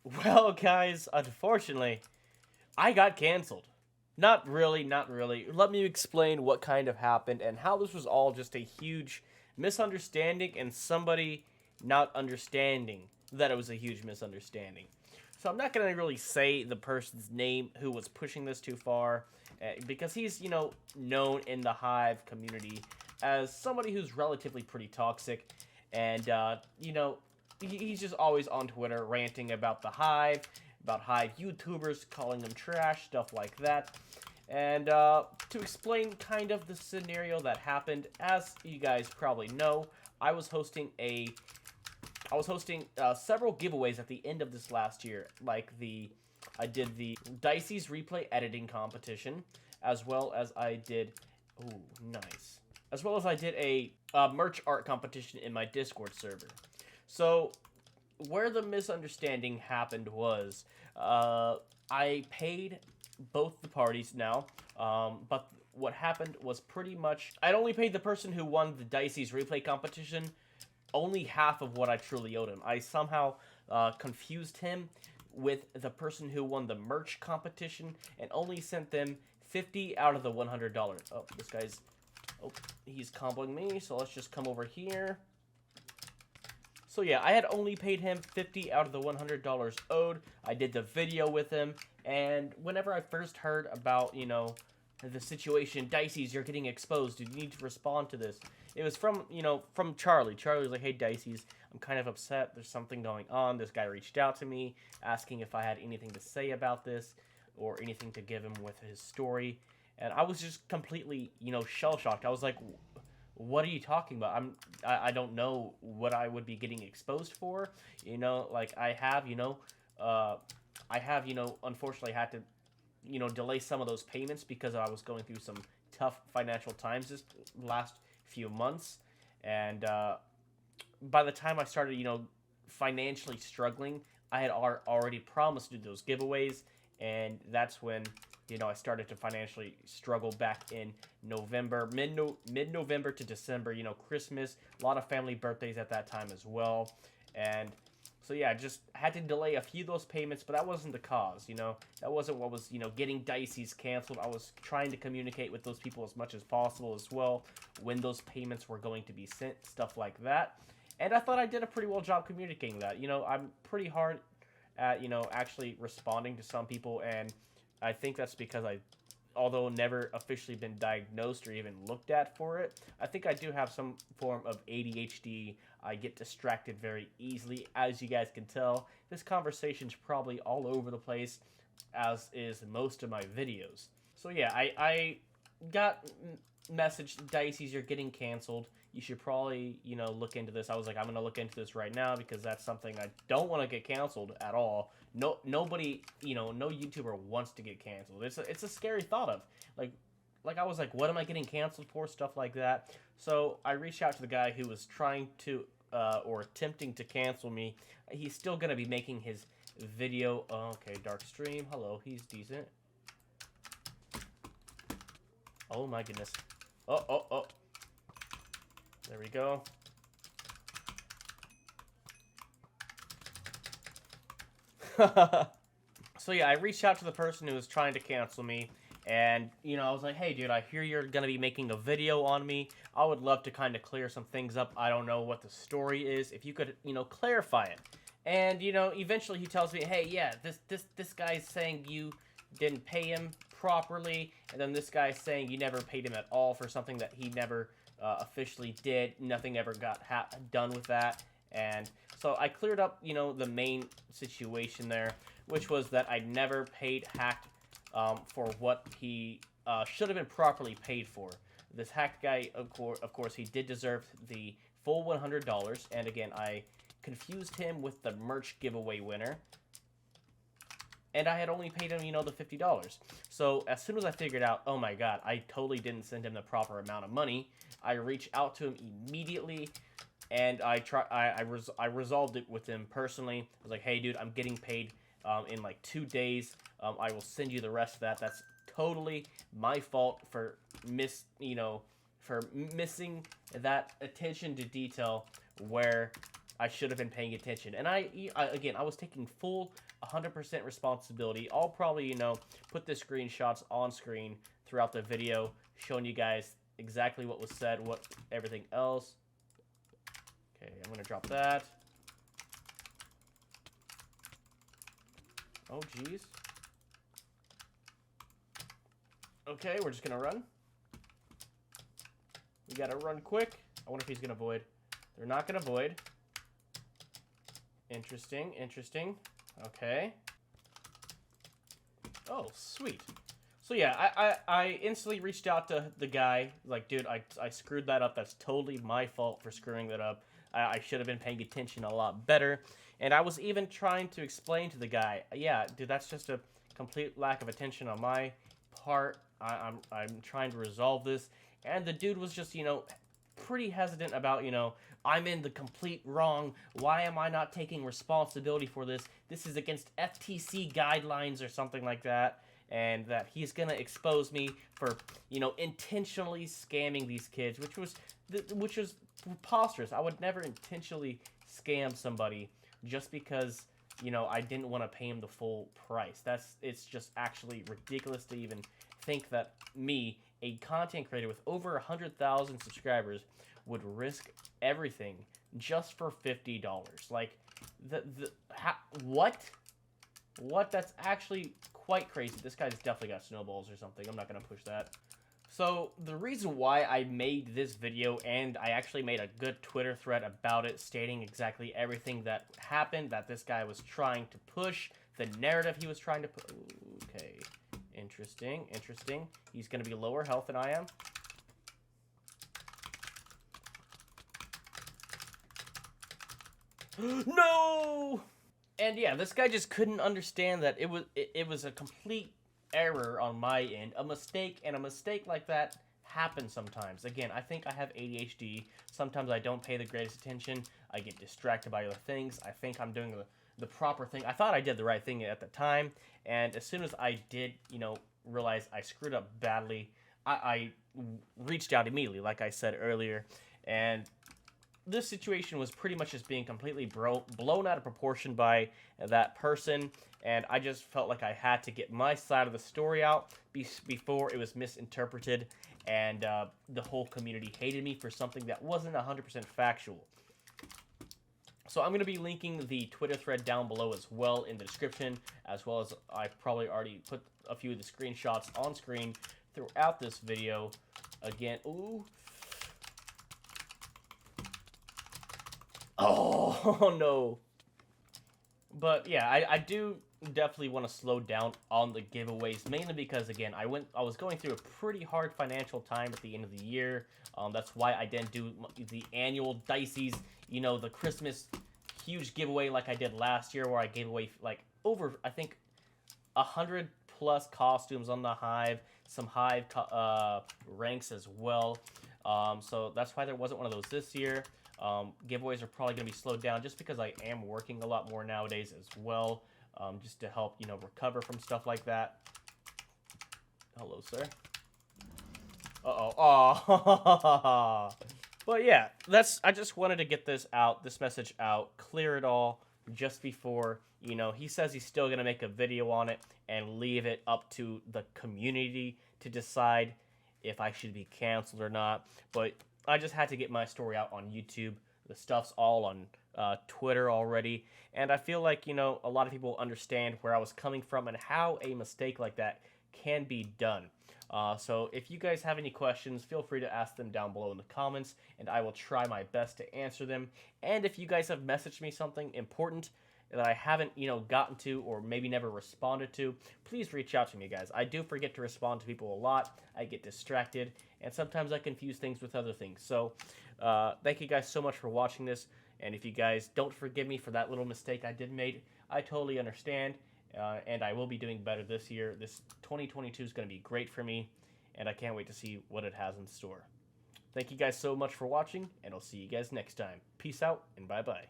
Well, guys, unfortunately, I got canceled. Not really, not really. Let me explain what kind of happened and how this was all just a huge misunderstanding and somebody not understanding that it was a huge misunderstanding. So I'm not going to really say the person's name who was pushing this too far because he's, known in the Hive community as somebody who's relatively pretty toxic and, he's just always on Twitter ranting about the Hive, about Hive YouTubers, calling them trash, stuff like that. And to explain kind of the scenario that happened, as you guys probably know, I was hosting several giveaways at the end of this last year, like I did the Diecies replay editing competition, as well as I did, ooh, nice, as well as I did a merch art competition in my Discord server. So where the misunderstanding happened was I paid both the parties now, but what happened was pretty much I'd only paid the person who won the Diecies replay competition only half of what I truly owed him. I somehow confused him with the person who won the merch competition and only sent them 50 out of the $100. Oh, this guy's... Oh, he's comboing me, so let's just come over here. So yeah, I had only paid him 50 out of the $100 owed. I did the video with him, and whenever I first heard about, the situation, Diecies, you're getting exposed, you need to respond to this. It was from, from Charlie. Charlie was like, hey, Diecies, I'm kind of upset. There's something going on. This guy reached out to me, asking if I had anything to say about this, or anything to give him with his story. And I was just completely, shell-shocked. I was like, what are you talking about? I don't know what I would be getting exposed for. I have, unfortunately had to, delay some of those payments because I was going through some tough financial times this last few months. And by the time I started, financially struggling, I had already promised to do those giveaways. And that's when, I started to financially struggle back in November, mid-November to December, Christmas, a lot of family birthdays at that time as well. And so yeah, I just had to delay a few of those payments, but that wasn't the cause, that wasn't what was, getting Diecies canceled. I was trying to communicate with those people as much as possible as well, when those payments were going to be sent, stuff like that. And I thought I did a pretty well job communicating that. I'm pretty hard at, actually responding to some people, and I think that's because although never officially been diagnosed or even looked at for it, I think I do have some form of ADHD. I get distracted very easily, as you guys can tell. This conversation's probably all over the place, as is most of my videos. So yeah, I got messaged, Diecies, you're getting canceled. You should probably, look into this. I was like, I'm going to look into this right now because that's something I don't want to get canceled at all. Nobody, no YouTuber wants to get canceled. It's a scary thought of, like I was like, what am I getting canceled for? Stuff like that. So I reached out to the guy who was trying to, or attempting to cancel me. He's still going to be making his video. Oh, okay, Dark Stream. Hello, he's decent. Oh my goodness. Oh. There we go. So yeah, I reached out to the person who was trying to cancel me, and, I was like, hey, dude, I hear you're gonna be making a video on me. I would love to kind of clear some things up. I don't know what the story is. If you could, clarify it. And, eventually he tells me, hey, yeah, this guy's saying you didn't pay him properly, and then this guy's saying you never paid him at all for something that he never officially did. Nothing ever got done with that. And so I cleared up, the main situation there, which was that I never paid Hacked for what he should have been properly paid for. This Hacked guy, of course, he did deserve the full $100. And again, I confused him with the merch giveaway winner. And I had only paid him, the $50. So as soon as I figured out, oh my god, I totally didn't send him the proper amount of money, I reached out to him immediately, and I resolved it with him personally. I was like, hey dude, I'm getting paid in like 2 days. I will send you the rest of that. That's totally my fault for missing that attention to detail where I should have been paying attention. And I was taking full 100% responsibility. I'll probably, you know, put the screenshots on screen throughout the video, showing you guys exactly what was said, everything else. Okay, I'm gonna drop that. Oh, jeez. Okay, we're just gonna run. We gotta run quick. I wonder if he's gonna void. They're not gonna void. Interesting, interesting. Okay. Oh, sweet. So yeah, I instantly reached out to the guy. Like, dude, I screwed that up. That's totally my fault for screwing that up. I should have been paying attention a lot better. And I was even trying to explain to the guy, yeah, dude, that's just a complete lack of attention on my part. I'm trying to resolve this. And the dude was just, you know, pretty hesitant about, you know, I'm in the complete wrong. Why am I not taking responsibility for this? This is against FTC guidelines or something like that. And that he's going to expose me for, you know, intentionally scamming these kids, which was preposterous. I would never intentionally scam somebody just because, you know, I didn't want to pay him the full price. It's just actually ridiculous to even think that me, a content creator with over 100,000 subscribers, would risk everything just for $50. Like, what? What? That's actually quite crazy. This guy's definitely got snowballs or something. I'm not going to push that. So, the reason why I made this video, and I actually made a good Twitter thread about it, stating exactly everything that happened, that this guy was trying to push, the narrative he was trying to push. Okay. Interesting, interesting. He's going to be lower health than I am. No! And yeah, this guy just couldn't understand that it was a complete error on my end, a mistake, and a mistake like that happens sometimes. Again, I think I have ADHD. Sometimes I don't pay the greatest attention. I get distracted by other things. I think I'm doing the proper thing. I thought I did the right thing at the time, and as soon as I did, you know, realize I screwed up badly, I reached out immediately, like I said earlier, and this situation was pretty much just being completely blown out of proportion by that person, and I just felt like I had to get my side of the story out before it was misinterpreted, and the whole community hated me for something that wasn't 100% factual. So I'm going to be linking the Twitter thread down below as well in the description, as well as I probably already put a few of the screenshots on screen throughout this video. Again, ooh. Oh, no. But yeah, I do definitely want to slow down on the giveaways, mainly because, again, I was going through a pretty hard financial time at the end of the year. That's why I didn't do the annual Diecies, you know, the Christmas huge giveaway like I did last year, where I gave away like over, I think, 100 plus costumes on the Hive, some Hive ranks as well. So that's why there wasn't one of those this year. Giveaways are probably going to be slowed down just because I am working a lot more nowadays as well, just to help, you know, recover from stuff like that. Hello, sir. Uh-oh. Oh. But yeah, I just wanted to get this message out, clear it all just before, you know, he says he's still going to make a video on it and leave it up to the community to decide if I should be canceled or not. But I just had to get my story out on YouTube. The stuff's all on Twitter already. And I feel like, you know, a lot of people understand where I was coming from and how a mistake like that can be done. So if you guys have any questions, feel free to ask them down below in the comments, and I will try my best to answer them. And if you guys have messaged me something important that I haven't, you know, gotten to or maybe never responded to, please reach out to me, guys. I do forget to respond to people a lot. I get distracted, and sometimes I confuse things with other things. So thank you guys so much for watching this, and if you guys don't forgive me for that little mistake I did make, I totally understand. And I will be doing better this year. This 2022 is going to be great for me, and I can't wait to see what it has in store. Thank you guys so much for watching, and I'll see you guys next time. Peace out, and bye-bye.